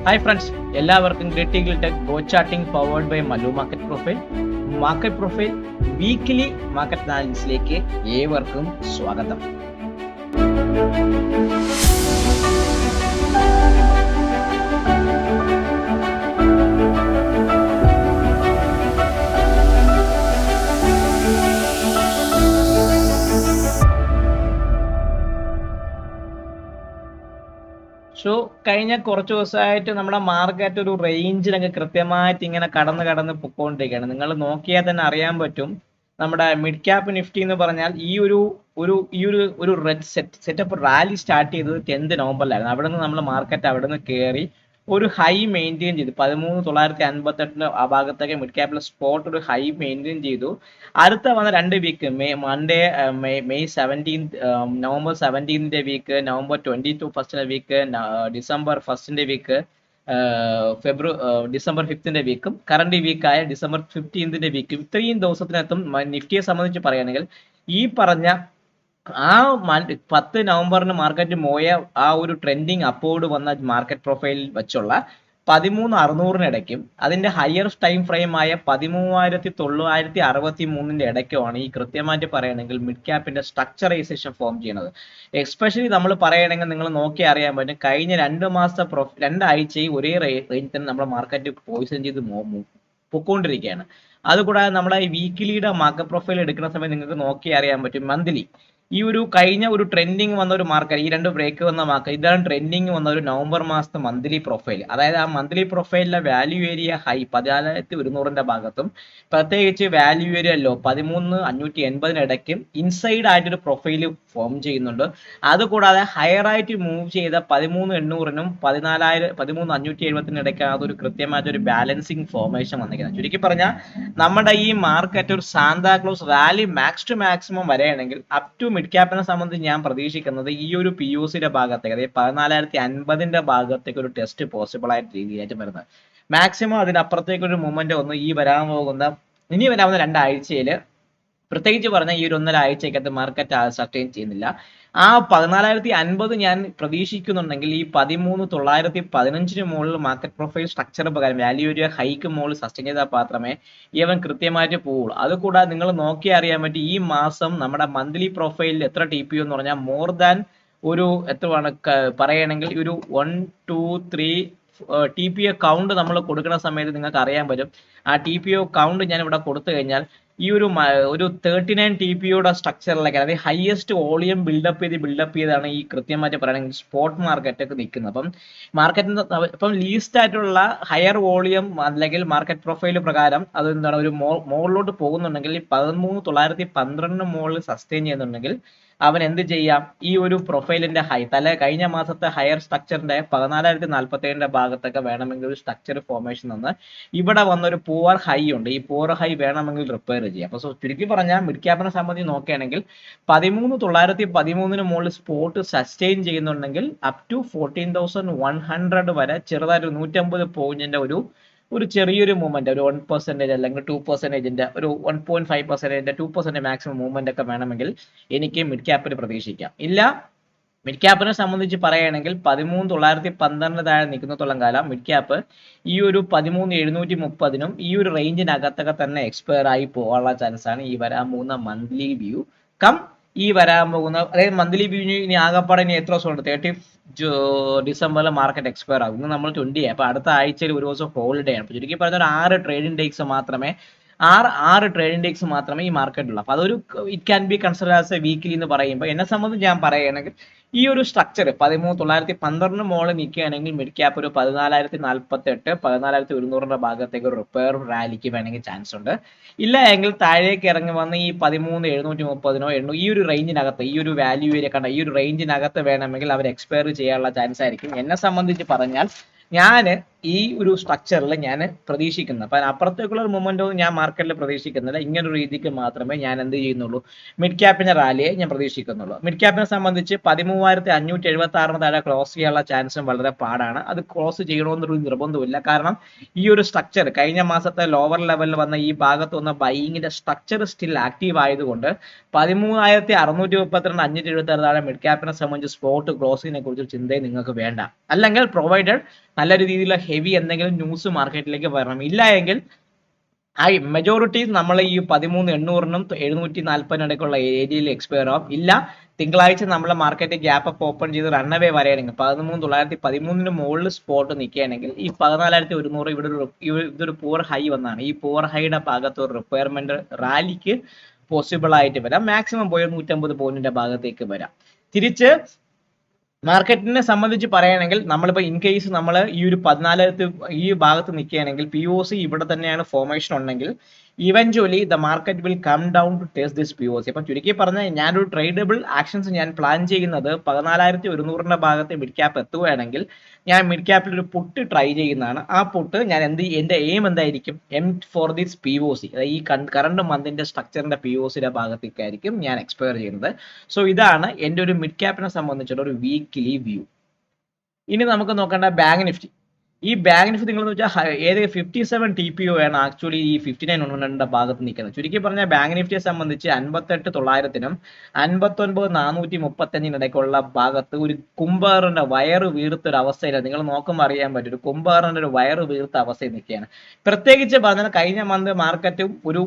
Hi friends, എല്ലാവർക്കും critical tech go charting powered by Mallu market profile. Market profile weekly market അനാലിസിസിലേക്ക് ഏവർക്കും സ്വാഗതം. കഴിഞ്ഞ കുറച്ച് ദിവസമായിട്ട് നമ്മുടെ മാർക്കറ്റ് ഒരു റേഞ്ചിലൊക്കെ കൃത്യമായിട്ട് ഇങ്ങനെ കടന്ന് പൊക്കോണ്ടിരിക്കുകയാണ്. നിങ്ങൾ നോക്കിയാൽ തന്നെ അറിയാൻ പറ്റും. നമ്മുടെ മിഡ് ക്യാപ് നിഫ്റ്റി എന്ന് പറഞ്ഞാൽ ഈ ഒരു റെഡ് സെറ്റപ്പ് റാലി സ്റ്റാർട്ട് ചെയ്തത് 10th നവംബറിലായിരുന്നു. അവിടെ നിന്ന് നമ്മൾ മാർക്കറ്റ് അവിടെ നിന്ന് കയറി ഒരു ഹൈ മെയിൻറ്റെയിൻ ചെയ്തു. 13,958 ആ ഭാഗത്തേക്ക് മിഡ് ക്യാപിൽ സ്പോട്ട് ഒരു ഹൈ മെയിൻറ്റെയിൻ ചെയ്തു. അടുത്ത വന്ന 2 week May 17th, November 17th week, November 22 ഫസ്റ്റിന്റെ week, December 1st week, December 5th വീക്കും, കറണ്ട് വീക്കായ ഡിസംബർ 15th വീക്കും, ഇത്രയും ദിവസത്തിനകത്തും നിഫ്റ്റിയെ സംബന്ധിച്ച് പറയുകയാണെങ്കിൽ ഈ പറഞ്ഞ ആ 10 നവംബറിന് മാർക്കറ്റ് പോയ ആ ഒരു ട്രെൻഡിങ് അപ്പോർഡ് വന്ന മാർക്കറ്റ് പ്രൊഫൈലിൽ വെച്ചുള്ള 13,600 അതിന്റെ ഹയർ ടൈം ഫ്രെയിം ആയ 13,963 ഇടയ്ക്കുമാണ് ഈ കൃത്യമായിട്ട് പറയുകയാണെങ്കിൽ മിഡ് ക്യാപ്പിന്റെ സ്ട്രക്ചറൈസേഷൻ ഫോം ചെയ്യുന്നത്. എസ്പെഷ്യലി നമ്മൾ പറയുകയാണെങ്കിൽ നിങ്ങൾ നോക്കി അറിയാൻ പറ്റും, കഴിഞ്ഞ 2 മാസത്തെ രണ്ടാഴ്ചയും ഒരേ റേഞ്ചിൽ തന്നെ നമ്മുടെ മാർക്കറ്റ് പോയിസൺ ചെയ്ത് പൊക്കോണ്ടിരിക്കുകയാണ്. അതുകൂടാതെ നമ്മുടെ ഈ വീക്കിലിയുടെ മാർക്കറ്റ് പ്രൊഫൈൽ എടുക്കുന്ന സമയത്ത് നിങ്ങൾക്ക് നോക്കി അറിയാൻ പറ്റും, മന്ത്ലി ഈ ഒരു കഴിഞ്ഞ ഒരു ട്രെൻഡിങ് വന്ന ഒരു മാർക്കറ്റ്, ഈ 2 ബ്രേക്ക് വന്ന മാർക്കറ്റ്, ഇതാണ് ട്രെൻഡിങ് വന്ന ഒരു നവംബർ മാസത്തെ മന്ത്ലി പ്രൊഫൈൽ. അതായത് ആ മന്ത്ലി പ്രൊഫൈലിലെ വാല്യൂ ഏരിയ ഹൈ 14,100 ഭാഗത്തും പ്രത്യേകിച്ച് വാല്യൂ ഏരിയ ലോ 13,580 ഇടയ്ക്കും ഇൻസൈഡ് ആയിട്ടൊരു പ്രൊഫൈൽ ഫോം ചെയ്യുന്നുണ്ട്. അതുകൂടാതെ ഹയർ ആയിട്ട് മൂവ് ചെയ്ത 13,800 13,570 ഇടയ്ക്കാണ് അതൊരു കൃത്യമായിട്ടൊരു ബാലൻസിങ് ഫോർമേഷൻ വന്നിരിക്കുന്നത്. ചുരുക്കി പറഞ്ഞാൽ നമ്മുടെ ഈ മാർക്കറ്റ് ഒരു Santa Claus rally max to maximum വരെയാണെങ്കിൽ അപ് ടു മിഡ് ക്യാപ്പിനെ സംബന്ധിച്ച് ഞാൻ പ്രതീക്ഷിക്കുന്നത് ഈ ഒരു POCയുടെ ഭാഗത്തേക്ക്, അതായത് 14,050 ഭാഗത്തേക്ക് ഒരു ടെസ്റ്റ് പോസിബിൾ ആയിട്ട് രീതിയിലായിട്ട് വരുന്നത്. മാക്സിമം അതിനപ്പുറത്തേക്ക് ഒരു മൂവ്മെന്റ് ഒന്ന് ഇനി വരാവുന്ന 2 ആഴ്ചയിൽ, പ്രത്യേകിച്ച് പറഞ്ഞാൽ ഈ ഒരു 1.5 ആഴ്ചക്കകത്ത് മാർക്കറ്റ് സസ്റ്റെയിൻ ചെയ്യുന്നില്ല. ആ 14,050 ഞാൻ പ്രതീക്ഷിക്കുന്നുണ്ടെങ്കിൽ ഈ 13,915 മുകളിൽ മാർക്കറ്റ് പ്രൊഫൈൽ സ്ട്രക്ചർ പ്രകാരം വാല്യൂ ഏരിയ ഹൈക്ക് മുകളിൽ സസ്റ്റെയിൻ ചെയ്താൽ മാത്രമേ ഇവൻ കൃത്യമായിട്ട് പോവുള്ളൂ. അതുകൂടാതെ നിങ്ങൾ നോക്കി അറിയാൻ പറ്റും, ഈ മാസം നമ്മുടെ മന്ത്ലി പ്രൊഫൈലിൽ എത്ര TPO എന്ന് പറഞ്ഞാൽ മോർ ദാൻ ഒരു എത്രയാണ് പറയുകയാണെങ്കിൽ ഒരു 1 2 3 TPO കൗണ്ട് നമ്മൾ കൊടുക്കുന്ന സമയത്ത് നിങ്ങൾക്ക് അറിയാൻ പറ്റും. ആ TPO കൗണ്ട് ഞാൻ ഇവിടെ കൊടുത്തു കഴിഞ്ഞാൽ ഈ ഒരു 39 TPOയുടെ സ്ട്രക്ചറിലേക്ക്, അതായത് ഹയസ്റ്റ് വോളിയം ബിൽഡപ്പ് ചെയ്താണ് ഈ കൃത്യമായിട്ട് പറയുകയാണെങ്കിൽ സ്പോട്ട് മാർക്കറ്റൊക്കെ നിൽക്കുന്നത്. അപ്പം മാർക്കറ്റിന് ഇപ്പം ലീസ്റ്റ് ആയിട്ടുള്ള ഹയർ വോളിയം അല്ലെങ്കിൽ മാർക്കറ്റ് പ്രൊഫൈൽ പ്രകാരം അത് എന്താണ് ഒരു മുകളിലോട്ട് പോകുന്നുണ്ടെങ്കിൽ ഈ 13,912 മുകളിൽ സസ്റ്റെയിൻ ചെയ്യുന്നുണ്ടെങ്കിൽ അവൻ എന്ത് ചെയ്യാം, ഈ ഒരു പ്രൊഫൈലിന്റെ ഹൈ കഴിഞ്ഞ മാസത്തെ ഹയർ സ്ട്രക്ചറിന്റെ 14,047 ഭാഗത്തൊക്കെ വേണമെങ്കിൽ ഒരു സ്ട്രക്ചർ ഫോർമേഷൻ വന്ന് ഇവിടെ വന്നൊരു പൂവർ ഹൈ ഉണ്ട്. ഈ പൂവർ ഹൈ വേണമെങ്കിൽ റിപ്പയർ ചെയ്യാം. അപ്പൊ ചുരുക്കി പറഞ്ഞാൽ മിഡ് ക്യാപ്പിനെ സംബന്ധിച്ച് നോക്കുകയാണെങ്കിൽ 13,913 മുകളിൽ സ്പോട്ട് സസ്റ്റെയിൻ ചെയ്യുന്നുണ്ടെങ്കിൽ അപ് ടു 14,100 വരെ ചെറുതായിട്ട് 150 പോയിന്റിന്റെ ഒരു ചെറിയൊരു മൂവ്മെന്റ്, ഒരു 1% അല്ലെങ്കിൽ 2%, ഒരു 1.5%, 2% മാക്സിമം മൂവ്മെന്റ് ഒക്കെ വേണമെങ്കിൽ എനിക്ക് മിഡ് ക്യാപ്പിൽ പ്രതീക്ഷിക്കാം. ഇല്ല, മിഡ് ക്യാപ്പിനെ സംബന്ധിച്ച് പറയുകയാണെങ്കിൽ 13,912 താഴെ നിൽക്കുന്നത്തോളം കാലം മിഡ് ക്യാപ്പ് ഈ ഒരു 13,730 ഈ ഒരു റേഞ്ചിനകത്തൊക്കെ തന്നെ എക്സ്പയർ ആയി പോകാനുള്ള ചാൻസ് ആണ് ഈ വരാൻ പോകുന്ന മന്ത്ലി വ്യൂ ഈ വരാൻ പോകുന്ന, അതായത് മന്ത്ലി വ്യൂ ഇനി ആകപ്പാടെ ഇനി എത്ര ദിവസമുണ്ട്, 30 ഡിസംബറിൽ മാർക്കറ്റ് എക്സ്പയർ ആകും. ഇന്ന് നമ്മൾ 20 അപ്പൊ അടുത്ത ആഴ്ചയിൽ ഒരു ദിവസം ഹോളിഡേ ആണ്. അപ്പൊ ചുരുക്കി പറഞ്ഞ ഒരു 6 ട്രേഡിംഗ് ഡേയ്സ് മാത്രമേ ഈ മാർക്കറ്റുള്ളൂ. അപ്പൊ അതൊരു it can be consider as A weekly എന്ന് പറയുമ്പോൾ എന്നെ സംബന്ധിച്ച് ഞാൻ പറയുകയാണെങ്കിൽ ഈ ഒരു സ്ട്രക്ചർ 13,912 മുകളിൽ നിൽക്കുകയാണെങ്കിൽ മിഡ് ക്യാപ്പ് ഒരു 14,048 14,100 ഭാഗത്തേക്ക് ഒരു റിപ്പയർ റാലിക്ക് വേണമെങ്കിൽ ചാൻസ് ഉണ്ട്. ഇല്ല എങ്കിൽ താഴേക്ക് ഇറങ്ങി വന്ന് ഈ 13,730 ഈ ഒരു റേഞ്ചിനകത്ത്, ഈ ഒരു വാല്യൂ ഏരിയ കണ്ട ഈ ഒരു റേഞ്ചിനകത്ത് വേണമെങ്കിൽ അവർ എക്സ്പയർ ചെയ്യാനുള്ള ചാൻസ് ആയിരിക്കും. എന്നെ സംബന്ധിച്ച് പറഞ്ഞാൽ ഞാൻ ഈ ഒരു സ്ട്രക്ചറിൽ ഞാൻ പ്രതീക്ഷിക്കുന്നത്. അപ്പം അപ്പുറത്തേക്കുള്ള ഒരു മൊമെന്റോ ഞാൻ മാർക്കറ്റിൽ പ്രതീക്ഷിക്കുന്നില്ല. ഇങ്ങനൊരു രീതിക്ക് മാത്രമേ ഞാൻ എന്ത് ചെയ്യുന്നുള്ളൂ, മിഡ് ക്യാപ്പിന്റെ റാലിയെ ഞാൻ പ്രതീക്ഷിക്കുന്നുള്ളൂ. മിഡ് ക്യാപ്പിനെ സംബന്ധിച്ച് 13,576 താഴെ ക്ലോസ് ചെയ്യാനുള്ള ചാൻസും വളരെ പാടാണ്. അത് ക്ലോസ് ചെയ്യണമെന്നൊരു നിർബന്ധമില്ല. കാരണം ഈ ഒരു സ്ട്രക്ചർ കഴിഞ്ഞ മാസത്തെ ലോവർ ലെവലിൽ വന്ന ഈ ഭാഗത്ത് വന്ന ബൈയിങ്ങിന്റെ സ്ട്രക്ചർ സ്റ്റിൽ ആക്റ്റീവ് ആയതുകൊണ്ട് 13,632 576 താഴെ മിഡ് ക്യാപ്പിനെ സംബന്ധിച്ച് സ്പോട്ട് ക്ലോസിനെ കുറിച്ച് ചിന്തയും നിങ്ങൾക്ക് വേണ്ട. അല്ലെങ്കിൽ പ്രൊവൈഡഡ് നല്ല രീതിയിലുള്ള ഹെവി എന്തെങ്കിലും ന്യൂസ് മാർക്കറ്റിലേക്ക് വരണം. ഇല്ല എങ്കിൽ മെജോറിറ്റി നമ്മൾ ഈ 13,800 740 ഇടയ്ക്കുള്ള ഏരിയയിൽ എക്സ്പയർ ആവും. ഇല്ല തിങ്കളാഴ്ച നമ്മളെ മാർക്കറ്റ് ഗ്യാപ്പ് അപ്പ് ഓപ്പൺ ചെയ്ത് റണ്ണവേ വരെയാണെങ്കിൽ 13,913 മുകളിൽ സ്പോട്ട് നിൽക്കുകയാണെങ്കിൽ ഈ 14,100 ഇതൊരു പൂർ ഹൈ വന്നാണ്. ഈ പൂർ ഹൈയുടെ ഭാഗത്ത് ഒരു റിക്വയർമെന്റ് റാലിക്ക് പോസിബിൾ ആയിട്ട് വരാം. മാക്സിമം പോയ 150 പോയിന്റിന്റെ ഭാഗത്തേക്ക് വരാം. തിരിച്ച് മാർക്കറ്റിനെ സംബന്ധിച്ച് പറയുകയാണെങ്കിൽ നമ്മളിപ്പോൾ ഇൻ കേസ് നമ്മൾ ഈ ഒരു 14 ഈ ഭാഗത്ത് നിൽക്കുകയാണെങ്കിൽ POC ഇവിടെ തന്നെയാണ് ഫോർമേഷൻ ഉണ്ടെങ്കിൽ eventually the market will come down to test this POC. അപ്പം ചുരുക്കി പറഞ്ഞാൽ ഞാനൊരു ട്രേഡബിൾ ആക്ഷൻസ് ഞാൻ പ്ലാൻ ചെയ്യുന്നത് 14,100 ഭാഗത്ത് മിഡ് ക്യാപ്പ് എത്തുകയാണെങ്കിൽ ഞാൻ മിഡ് ക്യാപ്പിൽ ഒരു പുട്ട് ട്രൈ ചെയ്യുന്നതാണ്. ആ പുട്ട് ഞാൻ എൻ്റെ എയിം എന്തായിരിക്കും, എം ഫോർ ദിസ് POC, അതായത് ഈ കറണ്ട് മന്തിന്റെ സ്ട്രക്ചറിന്റെ POCയുടെ ഭാഗത്തേക്കായിരിക്കും ഞാൻ എക്സ്പയർ ചെയ്യുന്നത്. സോ ഇതാണ് എൻ്റെ ഒരു മിഡ് ക്യാപ്പിനെ സംബന്ധിച്ചുള്ള ഒരു വീക്ക്ലി വ്യൂ. ഇനി നമുക്ക് നോക്കേണ്ട ബാങ്ക് നിഫ്റ്റി. ഈ ബാങ്ക് നിഫ്റ്റി നിങ്ങൾ വെച്ചാൽ ഏത് 57 TPO ആണ് ആക്ച്വലി ഈ 59,100 ഭാഗത്ത് നിൽക്കുന്നത്. ചുരുക്കി പറഞ്ഞാൽ ബാങ്ക് നിഫ്റ്റിയെ സംബന്ധിച്ച് 58,900 59,435 ഇടയ്ക്കുള്ള ഭാഗത്ത് ഒരു കുംഭാറിന്റെ വയറ് വീർത്തൊരു അവസ്ഥയിലാണ്. നിങ്ങൾ നോക്കുമ്പോൾ അറിയാൻ പറ്റും, ഒരു കുംഭാറിന്റെ ഒരു വയറ് വീർത്ത അവസ്ഥയിൽ നിൽക്കുകയാണ്. പ്രത്യേകിച്ച് പറഞ്ഞാൽ കഴിഞ്ഞ മന്ത് മാർക്കറ്റും ഒരു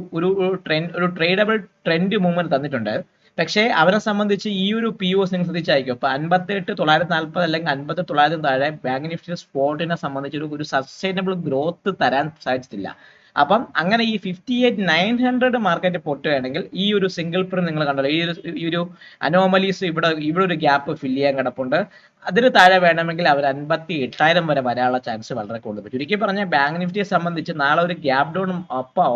ട്രേഡബിൾ ട്രെൻഡ് മൂവ്മെന്റ് തന്നിട്ടുണ്ട്. പക്ഷേ അവരെ സംബന്ധിച്ച് ഈ ഒരു POS നിങ്ങൾ ശ്രദ്ധിച്ചായിരിക്കും. ഇപ്പൊ 58,940 അല്ലെങ്കിൽ 58,900 താഴെ ബാങ്ക് നിഫ്റ്റി സ്പോട്ടിനെ സംബന്ധിച്ച് ഒരു സസ്റ്റൈനബിൾ ഗ്രോത്ത് തരാൻ സാധിച്ചിട്ടില്ല. അപ്പം അങ്ങനെ ഈ 58,900 മാർക്കറ്റ് പൊട്ടുകയാണെങ്കിൽ ഈ ഒരു സിംഗിൾ പ്രിന്റ് നിങ്ങൾ കണ്ടല്ലോ, ഈ ഒരു അനോമലീസ് ഇവിടെ ഒരു ഗ്യാപ്പ് ഫില്ല് ചെയ്യാൻ കിടപ്പുണ്ട്. അതിന് താഴെ വേണമെങ്കിൽ അവർ 58,000 വരെ വരാനുള്ള ചാൻസ് വളരെ കൂടുതൽ. ചുരുക്കി പറഞ്ഞാൽ ബാങ്ക് നിഫ്റ്റിയെ സംബന്ധിച്ച് നാളെ ഒരു ഗ്യാപ് ഡൗൺ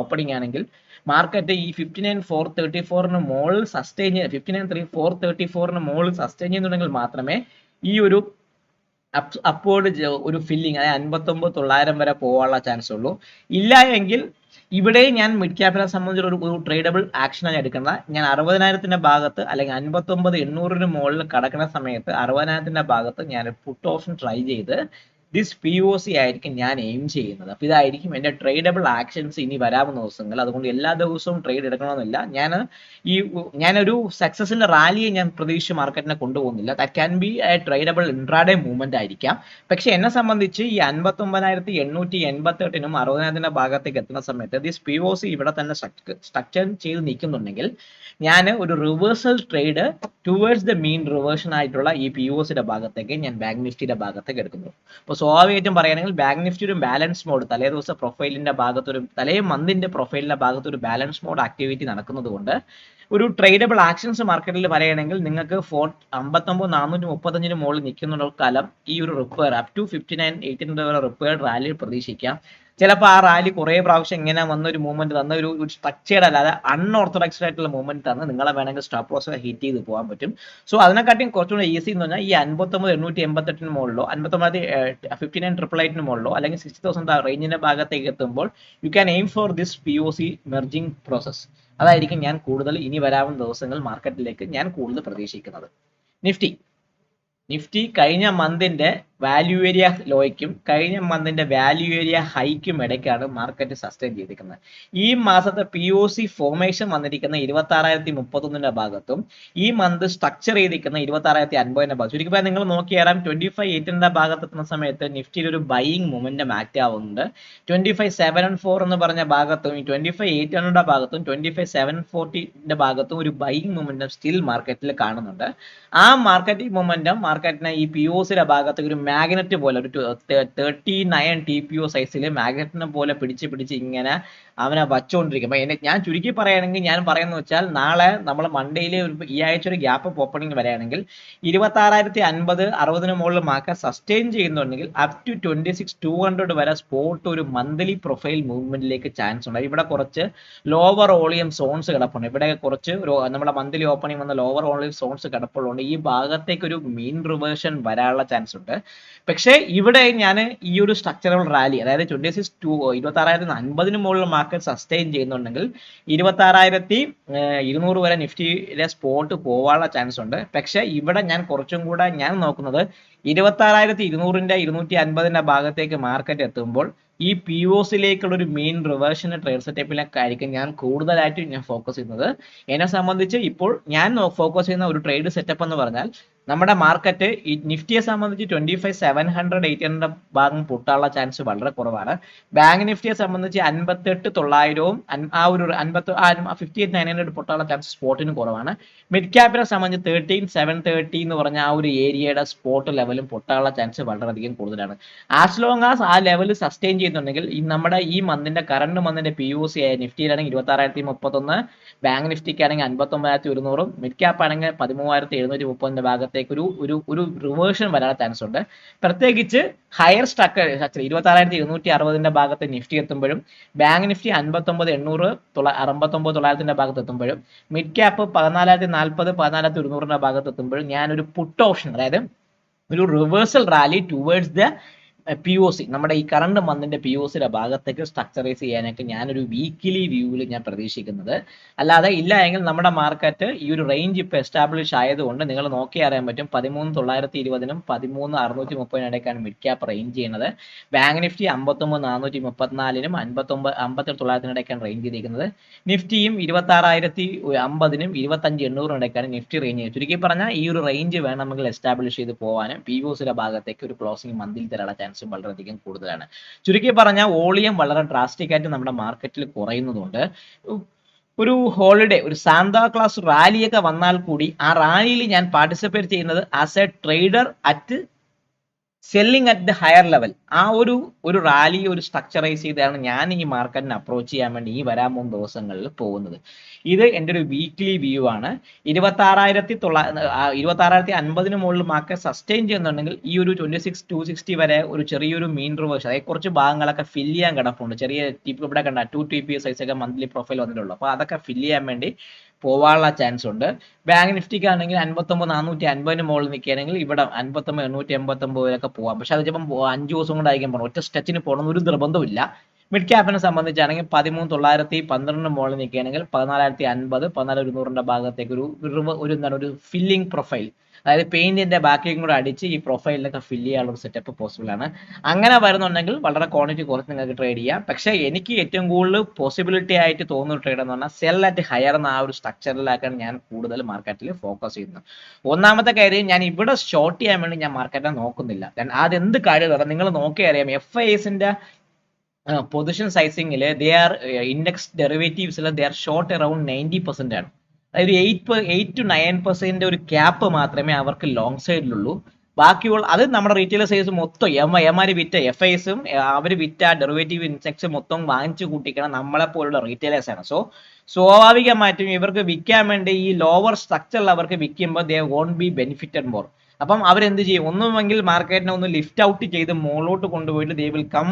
ഓപ്പണിംഗ് ആണെങ്കിൽ മാർക്കറ്റ് ഈ 59,434 മുകളിൽ സസ്റ്റെയിൻ 59,434 മുകളിൽ സസ്റ്റെയിൻ ചെയ്യുന്നുണ്ടെങ്കിൽ മാത്രമേ ഈ ഒരു അപ്വേർഡ് ഒരു ഫില്ലിംഗ്, അതായത് 59,900 വരെ പോകാനുള്ള ചാൻസ് ഉള്ളൂ. ഇല്ല എങ്കിൽ ഇവിടെ ഞാൻ മിഡ് ക്യാപ്പിനെ സംബന്ധിച്ച് ഒരു ട്രേഡബിൾ ആക്ഷനാണ് എടുക്കുന്നത്. ഞാൻ 60,000 ഭാഗത്ത് അല്ലെങ്കിൽ 59,800 മുകളിൽ കടക്കുന്ന സമയത്ത് 60,000 ഭാഗത്ത് ഞാൻ പുട്ട് ഓപ്ഷൻ ട്രൈ ചെയ്ത് ദിസ് POC ആയിരിക്കും ഞാൻ എയിം ചെയ്യുന്നത്. അപ്പോൾ ഇതായിരിക്കും എൻ്റെ ട്രേഡബിൾ ആക്ഷൻസ് ഇനി വരാവുന്ന ദിവസങ്ങൾ. അതുകൊണ്ട് എല്ലാ ദിവസവും ട്രേഡ് എടുക്കണമെന്നില്ല. ഞാനൊരു സക്സസിന്റെ റാലിയെ ഞാൻ പ്രതീക്ഷിച്ച് മാർക്കറ്റിനെ കൊണ്ടുപോകുന്നില്ല. That can be a tradable intraday movement ആയിരിക്കാം. പക്ഷെ എന്നെ സംബന്ധിച്ച് ഈ 59,888 60,000 ഭാഗത്തേക്ക് എത്തുന്ന സമയത്ത് ദിസ് POC ഇവിടെ തന്നെ സ്ട്രക്ചർ ചെയ്ത് നിൽക്കുന്നുണ്ടെങ്കിൽ ഞാൻ ഒരു reversal trade towards the mean reversion ആയിട്ടുള്ള ഈ POCയുടെ ഭാഗത്തേക്ക് ഞാൻ ബാങ്ക് നിഫ്റ്റിയുടെ ഭാഗത്തേക്ക് എടുക്കുന്നു. അപ്പോൾ സ്വാഭാവികമായിട്ടും പറയുകയാണെങ്കിൽ ബാങ്ക് നിഫ്റ്റി ഒരു ബാലൻസ് മോഡ് തലേ ദിവസം പ്രൊഫൈലിന്റെ ഭാഗത്തൊരു തലേ മന്തിന്റെ പ്രൊഫൈലിന്റെ ഭാഗത്ത് ഒരു ബാലൻസ് മോഡ് ആക്ടിവിറ്റി നടക്കുന്നത് കൊണ്ട് ഒരു ട്രേഡബിൾ ആക്ഷൻസ് മാർക്കറ്റിൽ പറയുകയാണെങ്കിൽ നിങ്ങൾക്ക് 59,435 മുകളിൽ നിൽക്കുന്ന കാലം ഈ ഒരു റിപ്പയർ അപ് ടു 59,800 വരെ റിപ്പയർ റാലി പ്രതീക്ഷിക്കാം. ചിലപ്പോൾ ആ റാലി കുറെ പ്രാവശ്യം ഇങ്ങനെ വന്ന ഒരു മൂവ്മെന്റ് തന്ന ഒരു സ്ട്രക്ചേർഡ് അല്ലാതെ അൺഓർത്തഡോക്സ് ആയിട്ടുള്ള മൂവ്മെന്റ് തന്ന് നിങ്ങളെ വേണമെങ്കിൽ സ്റ്റോപ്പ് ലോസ് ഹിറ്റ് ചെയ്ത് പോകാൻ പറ്റും. സോ അതിനെക്കാട്ടിയും കുറച്ചുകൂടെ ഈസി എന്ന് പറഞ്ഞാൽ ഈ 59,888 മുകളിലോ 59,888 മുകളിലോ അല്ലെങ്കിൽ 60,000 റേഞ്ചിന്റെ ഭാഗത്തേക്ക് എത്തുമ്പോൾ you can aim for this POC merging process. അതായിരിക്കും ഞാൻ കൂടുതൽ ഇനി വരാവുന്ന ദിവസങ്ങൾ മാർക്കറ്റിലേക്ക് ഞാൻ കൂടുതൽ പ്രതീക്ഷിക്കുന്നത്. നിഫ്റ്റി കഴിഞ്ഞ മന്തിന്റെ വാല്യൂ ഏരിയ ലോയ്ക്കും കഴിഞ്ഞ മന്തിന്റെ വാല്യൂ ഏരിയ ഹൈക്കും ഇടയ്ക്കാണ് മാർക്കറ്റ് സസ്റ്റെയിൻ ചെയ്തിരിക്കുന്നത്. ഈ മാസത്തെ POC ഫോർമേഷൻ വന്നിരിക്കുന്ന 26,031 ഭാഗത്തും ഈ മന്ത് സ്ട്രക്ചർ ചെയ്തിരിക്കുന്ന 26,050 ഭാഗത്തും. ചുരുക്കി നിങ്ങൾ നോക്കിയാൽ 25,800 ഭാഗത്തെത്തുന്ന സമയത്ത് നിഫ്റ്റിയിൽ ഒരു ബൈയിങ് മൊമെന്റം ആക്ട് ആവുന്നുണ്ട്. 25,714 എന്ന് പറഞ്ഞ ഭാഗത്തും ഈ 25,800 ഭാഗത്തും 25,740 ഭാഗത്തും ഒരു ബൈയിങ് മൊമെന്റം സ്റ്റിൽ മാർക്കറ്റിൽ കാണുന്നുണ്ട്. ആ മാർക്കറ്റിംഗ് മൊമെന്റം മാർക്കറ്റിനെ ഈ POCയുടെ ഭാഗത്ത് ഒരു മാഗ്നറ്റ് പോലെ ഒരു 39 TPO സൈസിൽ മാഗ്നറ്റിനെ പോലെ പിടിച്ച് ഇങ്ങനെ അവനെ വച്ചുകൊണ്ടിരിക്കും. അപ്പൊ ഞാൻ ചുരുക്കി പറയുകയാണെങ്കിൽ ഞാൻ പറയുന്നത് വെച്ചാൽ നാളെ നമ്മൾ മൺഡേയിൽ ഈ ആഴ്ച ഒരു ഗ്യാപ്പ് ഓപ്പണിംഗ് വരികയാണെങ്കിൽ 26,050 60 മുകളിൽ മാർക്കറ്റ് സസ്റ്റെയിൻ ചെയ്യുന്നുണ്ടെങ്കിൽ അപ് ടു 26,200 വരെ സ്പോട്ട് ഒരു മന്ത്ലി പ്രൊഫൈൽ മൂവ്മെന്റിലേക്ക് ചാൻസ് ഉണ്ട്. ഇവിടെ കുറച്ച് ലോവർ വോളിയം സോൺസ് കിടപ്പുണ്ട്. ഇവിടെ കുറച്ച് നമ്മുടെ മന്ത്ലി ഓപ്പണിംഗ് വന്ന ലോവർ വോളിയം സോൺസ് കിടപ്പുള്ളതുകൊണ്ട് ഈ ഭാഗത്തേക്ക് ഒരു മീൻ റിവേർഷൻ വരാനുള്ള ചാൻസ് ഉണ്ട്. പക്ഷേ ഇവിടെ ഞാൻ ഈ ഒരു സ്ട്രക്ചറൽ റാലി, അതായത് 26,250 മുകളിൽ മാർക്കറ്റ് സസ്റ്റെയിൻ ചെയ്യുന്നുണ്ടെങ്കിൽ 26,200 വരെ നിഫ്റ്റിയിലെ സ്പോട്ട് പോകാനുള്ള ചാൻസ് ഉണ്ട്. പക്ഷേ ഇവിടെ ഞാൻ കുറച്ചും കൂടെ ഞാൻ നോക്കുന്നത് 26,200ന്റെ 250ന്റെ ഭാഗത്തേക്ക് മാർക്കറ്റ് എത്തുമ്പോൾ ഈ POസിലേക്കുള്ള ഒരു മെയിൻ റിവേർഷൻ ട്രേഡ് സെറ്റപ്പിലൊക്കെ ആയിരിക്കും ഞാൻ കൂടുതലായിട്ട് ഞാൻ ഫോക്കസ് ചെയ്യുന്നത്. എന്നെ സംബന്ധിച്ച് ഇപ്പോൾ ഞാൻ ഫോക്കസ് ചെയ്യുന്ന ഒരു ട്രേഡ് സെറ്റപ്പ് എന്ന് പറഞ്ഞാൽ നമ്മുടെ മാർക്കറ്റ് ഈ നിഫ്റ്റിയെ സംബന്ധിച്ച് 25,700 800 ഭാഗം പൊട്ടാനുള്ള ചാൻസ് വളരെ കുറവാണ്. ബാങ്ക് നിഫ്റ്റിയെ സംബന്ധിച്ച് 58,900 ആ ഒരു 58,900 പൊട്ടാനുള്ള ചാൻസ് സ്പോട്ടിന് കുറവാണ്. മിഡ് ക്യാപ്പിനെ സംബന്ധിച്ച് 13,730 എന്ന് പറഞ്ഞ ആ ഒരു ഏരിയയുടെ സ്പോട്ട് ലെവലും പൊട്ടാനുള്ള ചാൻസ് വളരെയധികം കൂടുതലാണ്. ആസ് ലോങ് ആസ് ആ ലെവൽ സസ്റ്റെയിൻ ചെയ്യുന്നുണ്ടെങ്കിൽ നമ്മുടെ ഈ മന്തിന്റെ കറണ്ട് മന്തിന്റെ POC ആയ നിഫ്റ്റിയിലാണെങ്കിൽ 26,031, ബാങ്ക് നിഫ്റ്റിക്കാണെങ്കിൽ 59,100, മിഡ് ക്യാപ്പ് ആണെങ്കിൽ 13,730 ഭാഗത്തേക്ക് ഒരു റിവേർഷൻ വരാൻ ചാൻസ് ഉണ്ട്. പ്രത്യേകിച്ച് ഹയർ സ്ട്രക്ചർ 26,260 ഭാഗത്ത് നിഫ്റ്റി എത്തുമ്പോഴും ബാങ്ക് നിഫ്റ്റി 59,800 59,900 ഭാഗത്ത് എത്തുമ്പോഴും മിഡ് ക്യാപ്പ് 14,040 14,100 ഭാഗത്ത് എത്തുമ്പോഴും ഞാനൊരു പുട്ട് ഓപ്ഷൻ, അതായത് ഒരു reversal rally towards the POC, നമ്മുടെ ഈ കറണ്ട് മന്തിന്റെ POCയുടെ ഭാഗത്തേക്ക് സ്ട്രക്ചറൈസ് ചെയ്യാനൊക്കെ ഞാനൊരു വീക്കിലി വ്യൂവിൽ ഞാൻ പ്രതീക്ഷിക്കുന്നത്. അല്ലാതെ ഇല്ല എങ്കിൽ നമ്മുടെ മാർക്കറ്റ് ഈ ഒരു റേഞ്ച് ഇപ്പോൾ എസ്റ്റാബ്ലിഷ് ആയതുകൊണ്ട് നിങ്ങൾ നോക്കി അറിയാൻ പറ്റും 13,920നും 13,630 ഇടയ്ക്കാണ് മിഡ് ക്യാപ്പ് റേഞ്ച് ചെയ്യുന്നത്. ബാങ്ക് നിഫ്റ്റി 59,434നും 58,900 ഇടയ്ക്കാണ് റേഞ്ച് ചെയ്തിരിക്കുന്നത്. നിഫ്റ്റിയും 26,050നും 25,800 ഇടയ്ക്കാണ് നിഫ്റ്റി റേഞ്ച് ചെയ്യുന്നത്. ചുരുക്കി പറഞ്ഞാൽ ഈ ഒരു റേഞ്ച് വേണമെങ്കിൽ എസ്റ്റാബ്ലിഷ് ചെയ്ത് പോകാനും POCയുടെ ഭാഗത്തേക്ക് ഒരു ക്ലോസിംഗ് മന്തിൽ തരാനുള്ള ചാൻസ് വളരെയധികം കൂടുതലാണ്. ചുരുക്കി പറഞ്ഞാൽ വോളിയം വളരെ ഡ്രാസ്റ്റിക് ആയിട്ട് നമ്മുടെ മാർക്കറ്റിൽ കുറയുന്നതുകൊണ്ട് ഒരു ഹോളിഡേ, ഒരു സാന്താക്ലാസ് റാലിയൊക്കെ വന്നാൽ കൂടി ആ റാലിയിൽ ഞാൻ പാർട്ടിസിപ്പേറ്റ് ചെയ്യുന്നത് as A trader at selling at the higher level. ആ ഒരു റാലി ഒരു സ്ട്രക്ചറൈസ് ചെയ്താണ് ഞാൻ ഈ മാർക്കറ്റിനെ അപ്രോച്ച് ചെയ്യാൻ വേണ്ടി ഈ വരാൻ പോകുന്ന ദിവസങ്ങളിൽ പോകുന്നത്. ഇത് എൻ്റെ ഒരു വീക്ക്ലി വ്യൂ ആണ്. 26,050 മുകളിൽ മാർക്കറ്റ് സസ്റ്റെയിൻ ചെയ്യുന്നുണ്ടെങ്കിൽ ഈ ഒരു 26,260 വരെ ഒരു ചെറിയൊരു മീൻ റിവേഴ്സ്, അതായത് കുറച്ച് ഭാഗങ്ങളൊക്കെ ഫില്ല് ചെയ്യാൻ കിടപ്പുണ്ട്. ചെറിയ ടിപ്പ് ഇവിടെ കണ്ട 2 TP സൈസ് ഒക്കെ മന്ത്ലി പ്രൊഫൈൽ വന്നിട്ടുള്ളൂ. അപ്പോൾ അതൊക്കെ ഫില്ല് ചെയ്യാൻ വേണ്ടി പോവാനുള്ള ചാൻസ് ഉണ്ട്. ബാങ്ക് നിഫ്റ്റിക്ക് ആണെങ്കിൽ 59,450 മുകളിൽ നിൽക്കുകയാണെങ്കിൽ ഇവിടെ 59,889 വരെയൊക്കെ പോവാം. പക്ഷെ അത് ചിലപ്പം 5 ദിവസം കൊണ്ടായിരിക്കും പോകണം, ഒറ്റ സ്ട്രെച്ചിന് പോകണം ഒരു നിർബന്ധമില്ല. മിഡ് ക്യാപ്പിനെ സംബന്ധിച്ചാണെങ്കിൽ 13,912 മുകളിൽ നിൽക്കുകയാണെങ്കിൽ 14,050 14,100 ഭാഗത്തേക്ക് ഒരു ഫില്ലിംഗ് പ്രൊഫൈൽ, അതായത് പെയിന്റിന്റെ ബാക്കിയും കൂടെ അടിച്ച് ഈ പ്രൊഫൈലിലൊക്കെ ഫില്ല് ചെയ്യാനുള്ള ഒരു സെറ്റപ്പ് പോസിബിൾ ആണ്. അങ്ങനെ വരുന്നുണ്ടെങ്കിൽ വളരെ ക്വാണ്ടിറ്റി കുറച്ച് നിങ്ങൾക്ക് ട്രേഡ് ചെയ്യാം. പക്ഷേ എനിക്ക് ഏറ്റവും കൂടുതൽ പോസിബിലിറ്റി ആയിട്ട് തോന്നുന്ന ട്രേഡ് എന്ന് പറഞ്ഞാൽ സെൽ അറ്റ് ഹയർ എന്ന ആ ഒരു സ്ട്രക്ചറിലാക്കാൻ ഞാൻ കൂടുതൽ മാർക്കറ്റിൽ ഫോക്കസ് ചെയ്യുന്നത്. ഒന്നാമത്തെ കാര്യം, ഞാൻ ഇവിടെ ഷോർട്ട് ചെയ്യാൻ വേണ്ടി ഞാൻ മാർക്കറ്റിനെ നോക്കുന്നില്ല. അതെന്ത് കാര്യം പറഞ്ഞാൽ നിങ്ങൾ നോക്കി അറിയാം, FISന്റെ പൊസിഷൻ സൈസിങ്ങിൽ ദേ ആർ ഇൻഡെക്സ് ഡെറിവേറ്റീവ്സിൽ ദേ ആർ ഷോർട്ട് അറൌണ്ട് 90% ആണ്. അതായത് 8 to 9% ഒരു ക്യാപ്പ് മാത്രമേ അവർക്ക് ലോങ് സൈഡിലുള്ളൂ. ബാക്കിയുള്ള അത് നമ്മുടെ റീറ്റെയിൽ സൈസ് മൊത്തം എമാര് വിറ്റ FISും അവർ വിറ്റ ഡെറിവേറ്റീവ് ഇൻഡെക്സ് മൊത്തം വാങ്ങിച്ചു കൂട്ടിക്കണം നമ്മളെ പോലുള്ള റീറ്റെയിലേഴ്സ് ആണ്. സോ സ്വാഭാവികമായിട്ടും ഇവർക്ക് വിൽക്കാൻ വേണ്ടി ഈ ലോവർ സ്ട്രക്ചറിൽ അവർക്ക് വിൽക്കുമ്പോൾ ദേ വോണ്ട് ബി ബെനിഫിറ്റഡ് മോർ. അപ്പം അവരെന്ത് ചെയ്യും, ഒന്നുമെങ്കിൽ മാർക്കറ്റിനെ ഒന്ന് ലിഫ്റ്റ് ഔട്ട് ചെയ്ത് മുകളിലോട്ട് കൊണ്ടുപോയിട്ട് they will come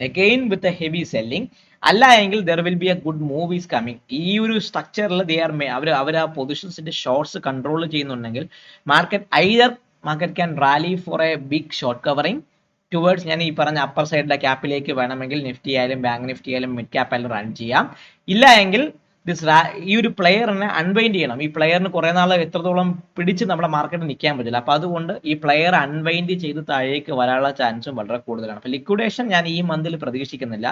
again with a heavy selling. അല്ല എങ്കിൽ there will be a good move is coming. ഈ ഒരു സ്ട്രക്ചറിൽ അവർ ആ പൊസിഷൻസിന്റെ ഷോർട്സ് കൺട്രോൾ ചെയ്യുന്നുണ്ടെങ്കിൽ market can rally for a big short covering towards ഞാൻ ഈ പറഞ്ഞ അപ്പർ സൈഡിലെ ക്യാപ്പിലേക്ക് വേണമെങ്കിൽ നിഫ്റ്റി ആയാലും ബാങ്ക് നിഫ്റ്റി ആയാലും മിഡ് ക്യാപ്പ് ആയാലും റൺ ചെയ്യാം. ഇല്ല എങ്കിൽ ഈ ഒരു പ്ലെയറിനെ അൺവൈൻഡ് ചെയ്യണം. ഈ പ്ലെയറിന് കുറെ നാൾ എത്രത്തോളം പിടിച്ച് നമ്മുടെ മാർക്കറ്റിൽ നിൽക്കാൻ പറ്റില്ല. അപ്പൊ അതുകൊണ്ട് ഈ പ്ലെയർ അൺവൈൻഡ് ചെയ്ത് താഴേക്ക് വരാനുള്ള ചാൻസും വളരെ കൂടുതലാണ്. അപ്പൊ ലിക്വിഡേഷൻ ഞാൻ ഈ മന്തിൽ പ്രതീക്ഷിക്കുന്നില്ല.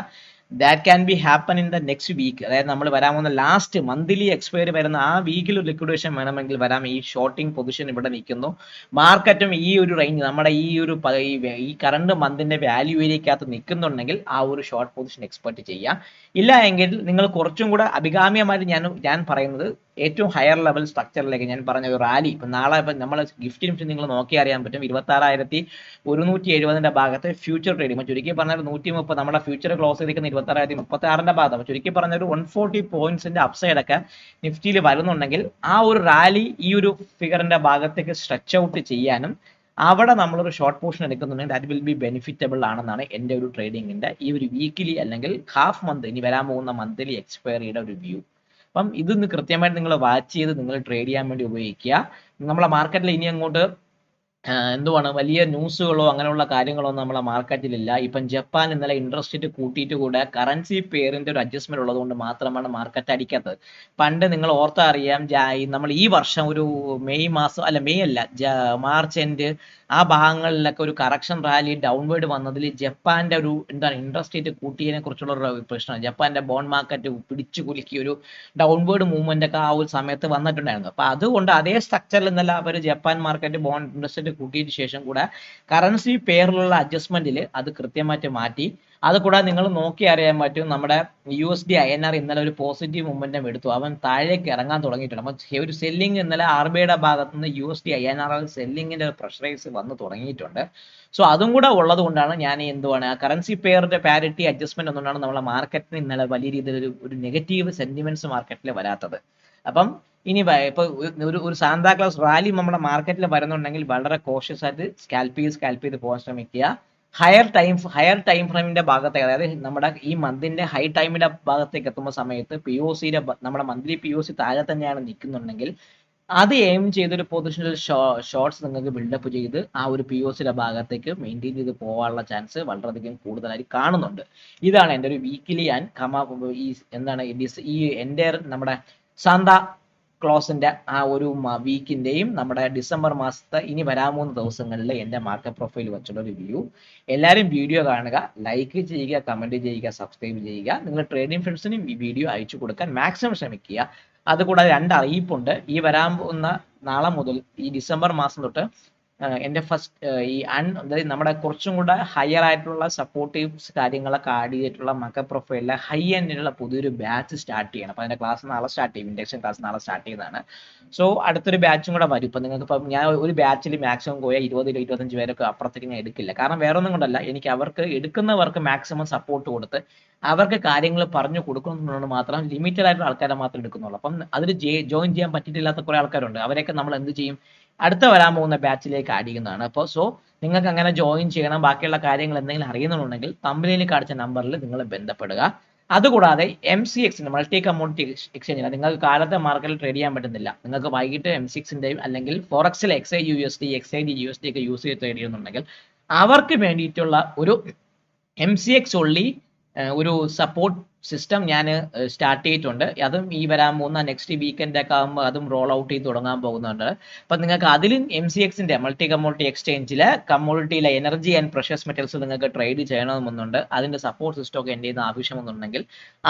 That can be happen in the next week. അതായത് നമ്മൾ വരാൻ പോകുന്ന ലാസ്റ്റ് മന്ത്ലി എക്സ്പയറി വരുന്ന ആ വീക്കിൽ ഒരു ലിക്വിഡേഷൻ വേണമെങ്കിൽ വരാം. ഈ ഷോർട്ടിംഗ് പൊസിഷൻ ഇവിടെ നിൽക്കുന്നു. മാർക്കറ്റും ഈ ഒരു റേഞ്ച് നമ്മുടെ ഈ കറണ്ട് മന്തിന്റെ വാല്യൂ ഏരിയക്കകത്ത് നിൽക്കുന്നുണ്ടെങ്കിൽ ആ ഒരു ഷോർട്ട് പൊസിഷൻ എക്സ്പെക്ട് ചെയ്യാം. ഇല്ല എങ്കിൽ നിങ്ങൾ കുറച്ചും കൂടെ അഭികാമ്യമായിട്ട് ഞാൻ പറയുന്നത് ഏറ്റവും ഹയർ ലെവൽ സ്ട്രക്ചറിലേക്ക് ഞാൻ പറഞ്ഞ ഒരു റാലി ഇപ്പം നാളെ ഇപ്പം നമ്മൾ ഗിഫ്റ്റ് നിഫ്റ്റി നിങ്ങൾ നോക്കി അറിയാൻ പറ്റും 26,170 ഭാഗത്ത് ഫ്യൂച്ചർ ട്രേഡിംഗ് ചുരുക്കി പറഞ്ഞാൽ 130 നമ്മുടെ ഫ്യൂച്ചർ ക്ലോസ് ചെയ്തിരിക്കുന്ന 26,036 ഭാഗത്ത് ചുരുക്കി പറഞ്ഞ ഒരു 140 പോയിന്റ്സിന്റെ അപ്സൈഡ് ഒക്കെ നിഫ്റ്റിയിൽ വരുന്നുണ്ടെങ്കിൽ ആ ഒരു റാലി ഈ ഒരു ഫിഗറിന്റെ ഭാഗത്തേക്ക് സ്ട്രെച്ച് ഔട്ട് ചെയ്യാനും അവിടെ നമ്മളൊരു ഷോർട്ട് പോർഷൻ എടുക്കുന്നുണ്ടെങ്കിൽ ദാറ്റ് വിൽ ബി ബെനിഫിറ്റബിൾ ആണെന്നാണ് എൻ്റെ ഒരു ട്രേഡിങ്ങിന്റെ ഈ ഒരു വീക്കിലി അല്ലെങ്കിൽ ഹാഫ് മന്ത് ഇനി വരാൻ പോകുന്ന മന്ത്ലി എക്സ്പയറിയുടെ ഒരു വ്യൂ. അപ്പം ഇതൊന്ന് കൃത്യമായിട്ട് നിങ്ങൾ വാച്ച് ചെയ്ത് നിങ്ങൾ ട്രേഡ് ചെയ്യാൻ വേണ്ടി ഉപയോഗിക്കുക. നമ്മളെ മാർക്കറ്റിൽ ഇനി അങ്ങോട്ട് എന്തുവാണ് വലിയ ന്യൂസുകളോ അങ്ങനെയുള്ള കാര്യങ്ങളോ ഒന്നും നമ്മളെ മാർക്കറ്റിലില്ല. ഇപ്പം ജപ്പാൻ ഇന്നലെ ഇൻട്രസ്റ്റ് റേറ്റ് കൂട്ടിയിട്ട് കൂടെ കറൻസി പെയറിന്റെ ഒരു അഡ്ജസ്റ്റ്മെന്റ് ഉള്ളതുകൊണ്ട് മാത്രമാണ് മാർക്കറ്റ് അടിക്കാത്തത്. പണ്ട് നിങ്ങൾ ഓർത്താ അറിയാം, നമ്മൾ ഈ വർഷം ഒരു മെയ് മാസം അല്ല, മെയ് അല്ല, മാർച്ച് എൻഡ് ആ ഭാഗങ്ങളിലൊക്കെ ഒരു കറക്ഷൻ റാലി ഡൗൺവേർഡ് വന്നതിൽ ജപ്പാന്റെ ഒരു എന്താണ് ഇൻട്രസ്റ്റ് റേറ്റ് കൂട്ടിയതിനെ കുറിച്ചുള്ള ഒരു പ്രശ്നം, ജപ്പാന്റെ ബോണ്ട് മാർക്കറ്റ് പിടിച്ചു കുലുക്കി ഒരു ഡൗൺവേർഡ് മൂവ്മെന്റ് ഒക്കെ ആ ഒരു സമയത്ത് വന്നിട്ടുണ്ടായിരുന്നു. അപ്പൊ അതുകൊണ്ട് അതേ സ്ട്രക്ചറിൽ ഇന്നലെ അവർ Japan market bond interest rate കൂട്ടിയതിന് ശേഷം കൂടെ കറൻസി പെയറിലുള്ള അഡ്ജസ്റ്റ്മെന്റിൽ അത് കൃത്യമായിട്ട് മാറ്റി. അത് കൂടാതെ നിങ്ങൾ നോക്കി അറിയാൻ പറ്റും, നമ്മുടെ USD INR ഇന്നലെ ഒരു പോസിറ്റീവ് മൊമെന്റം എടുത്തു, അവൻ താഴേക്ക് ഇറങ്ങാൻ തുടങ്ങിയിട്ടുണ്ട്. അപ്പൊ ഒരു സെല്ലിംഗ് ഇന്നലെ RBIയുടെ ഭാഗത്ത് നിന്ന് USD INR സെല്ലിങ്ങിന്റെ പ്രഷറൈസ് വന്ന് തുടങ്ങിയിട്ടുണ്ട്. സോ അതും കൂടെ ഉള്ളത് കൊണ്ടാണ് ഞാൻ എന്തുവാണ് കറൻസി പെയറിന്റെ പാരിറ്റി അഡ്ജസ്റ്റ്മെന്റ് ഒന്നുകൊണ്ടാണ് നമ്മളെ മാർക്കറ്റിന് ഇന്നലെ വലിയ രീതിയിൽ ഒരു നെഗറ്റീവ് സെന്റിമെന്റ്സ് മാർക്കറ്റിൽ വരാത്തത്. അപ്പം ഇനി ഇപ്പൊ ഒരു സാന്താക്ലാസ് റാലി നമ്മുടെ മാർക്കറ്റിൽ വരുന്നുണ്ടെങ്കിൽ വളരെ കോഷ്യസ് ആയിട്ട് സ്കാൽപ്പ് ചെയ്ത് പോകാൻ ശ്രമിക്കുക. ഹയർ ടൈം ഫ്രെയിമിന്റെ ഭാഗത്തേക്ക്, അതായത് നമ്മുടെ ഈ മന്തിന്റെ ഹൈ ടൈമിന്റെ ഭാഗത്തേക്ക് എത്തുമ്പോൾ സമയത്ത് നമ്മുടെ മന്ത്ലി POC താഴെ തന്നെയാണ് നിൽക്കുന്നുണ്ടെങ്കിൽ അത് എയിം ചെയ്തൊരു പൊസിഷണൽ ഷോർട്സ് നിങ്ങൾക്ക് ബിൽഡപ്പ് ചെയ്ത് ആ ഒരു POCയുടെ ഭാഗത്തേക്ക് മെയിൻറ്റെയിൻ ചെയ്ത് പോകാനുള്ള ചാൻസ് വളരെയധികം കൂടുതലായി കാണുന്നുണ്ട്. ഇതാണ് എൻ്റെ ഒരു വീക്കിലി ആൻഡ് ഈ എന്താണ് ഈ എൻ്റെ നമ്മുടെ സാന്താ ക്ലോസിന്റെ ആ ഒരു വീക്കിന്റെയും നമ്മുടെ ഡിസംബർ മാസത്തെ ഇനി വരാൻ പോകുന്ന ദിവസങ്ങളിലെ എൻ്റെ മാർക്കറ്റ് പ്രൊഫൈൽ വെച്ചുള്ള ഒരു വ്യൂ. എല്ലാവരും വീഡിയോ കാണുക, ലൈക്ക് ചെയ്യുക, കമന്റ് ചെയ്യുക, സബ്സ്ക്രൈബ് ചെയ്യുക. നിങ്ങൾ ട്രേഡിംഗ് ഫ്രണ്ട്സിനും ഈ വീഡിയോ അയച്ചു കൊടുക്കാൻ മാക്സിമം ശ്രമിക്കുക. അതുകൂടാതെ 2 അറിയിപ്പുണ്ട്. ഈ വരാൻ പോകുന്ന നാളെ മുതൽ ഈ ഡിസംബർ മാസം തൊട്ട് എൻ്റെ അതായത് നമ്മുടെ കുറച്ചും കൂടെ ഹയർ ആയിട്ടുള്ള സപ്പോർട്ടീവ്സ് കാര്യങ്ങളൊക്കെ ആഡ് ചെയ്തിട്ടുള്ള മാർക്കറ്റ് പ്രൊഫൈലിലെ ഹൈ എൻഡിലുള്ള പുതിയൊരു ബാച്ച് സ്റ്റാർട്ട് ചെയ്യണം. അപ്പോൾ അതിന്റെ ക്ലാസ് നാളെ സ്റ്റാർട്ട് ചെയ്യും, ഇൻഡക്ഷൻ ക്ലാസ് നാളെ സ്റ്റാർട്ട് ചെയ്യുന്നതാണ്. സോ അടുത്തൊരു ബാച്ചും കൂടെ വരും. ഇപ്പം നിങ്ങൾക്ക് ഇപ്പം ഞാൻ ഒരു ബാച്ചിൽ മാക്സിമം പോയാൽ 20-25 പേരൊക്കെ അപ്പുറത്തേക്ക് ഞാൻ എടുക്കില്ല. കാരണം വേറെ ഒന്നും കൊണ്ടല്ല, എനിക്ക് എടുക്കുന്നവർക്ക് മാക്സിമം സപ്പോർട്ട് കൊടുത്ത് അവർക്ക് കാര്യങ്ങൾ പറഞ്ഞു കൊടുക്കുന്നതുകൊണ്ട് മാത്രം ലിമിറ്റഡ് ആയിട്ടുള്ള ആൾക്കാരെ മാത്രം എടുക്കുന്നുള്ളൂ. അപ്പം അതിൽ ജോയിൻ ചെയ്യാൻ പറ്റിയിട്ടില്ലാത്ത കുറെ ആൾക്കാരുണ്ട്. അവരെയൊക്കെ നമ്മൾ എന്ത് ചെയ്യും, അടുത്ത വരാൻ പോകുന്ന ബാച്ചിലേക്ക് ആഡ് ചെയ്യുന്നതാണ്. അപ്പോൾ നിങ്ങൾക്ക് അങ്ങനെ ജോയിൻ ചെയ്യണം, ബാക്കിയുള്ള കാര്യങ്ങൾ എന്തെങ്കിലും അറിയുന്നുണ്ടെങ്കിൽ തമ്പനിയിൽ കാണിച്ച നമ്പറിൽ നിങ്ങൾ ബന്ധപ്പെടുക. അതുകൂടാതെ MCX മൾട്ടി കമ്മോഡിറ്റി എക്സ്ചേഞ്ച് നിങ്ങൾക്ക് കാലത്തെ മാർക്കറ്റിൽ ട്രേഡ് ചെയ്യാൻ പറ്റുന്നില്ല, നിങ്ങൾക്ക് വൈകിട്ട് MCXന്റെയും അല്ലെങ്കിൽ ഫോറക്സിലെ XAUSD XADUSD ഒക്കെ യൂസ് ചെയ്ത് ട്രേഡ് ചെയ്യുന്നുണ്ടെങ്കിൽ അവർക്ക് വേണ്ടിയിട്ടുള്ള ഒരു MCX only ഒരു സപ്പോർട്ട് സിസ്റ്റം ഞാൻ സ്റ്റാർട്ട് ചെയ്തിട്ടുണ്ട്. അതും ഈ വരാൻ പോകുന്ന നെക്സ്റ്റ് വീക്കെൻഡ് ഒക്കെ ആകുമ്പോൾ അതും റോൾ ഔട്ട് ചെയ്ത് തുടങ്ങാൻ പോകുന്നുണ്ട്. അപ്പം നിങ്ങൾക്ക് അതിലും MCXന്റെ മൾട്ടി കമ്മോഡിറ്റി എക്സ്ചേഞ്ചിലെ കമ്മോഡിറ്റിയിലെ എനർജി ആൻഡ് പ്രഷ്യസ് മെറ്റൽസ് നിങ്ങൾക്ക് ട്രേഡ് ചെയ്യണമെന്നുണ്ട്. അതിന്റെ സപ്പോർട്ട് സിസ്റ്റം ഒക്കെ എൻ്റെ നിന്ന് ആവശ്യമെന്നുണ്ടെങ്കിൽ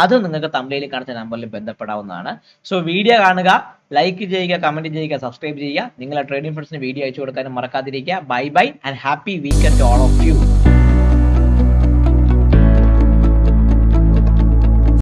അത് നിങ്ങൾക്ക് തമ്മിൽ കാണിച്ച നമ്പറിൽ ബന്ധപ്പെടാവുന്നതാണ്. സോ വീഡിയോ കാണുക, ലൈക്ക് ചെയ്യുക, കമന്റ് ചെയ്യുക, സബ്സ്ക്രൈബ് ചെയ്യുക. നിങ്ങളെ ട്രേഡിംഗ് ഫ്രണ്ട്സിന് വീഡിയോ അയച്ചു കൊടുക്കാനും മറക്കാതിരിക്കുക. Bye bye and happy weekend to all of U.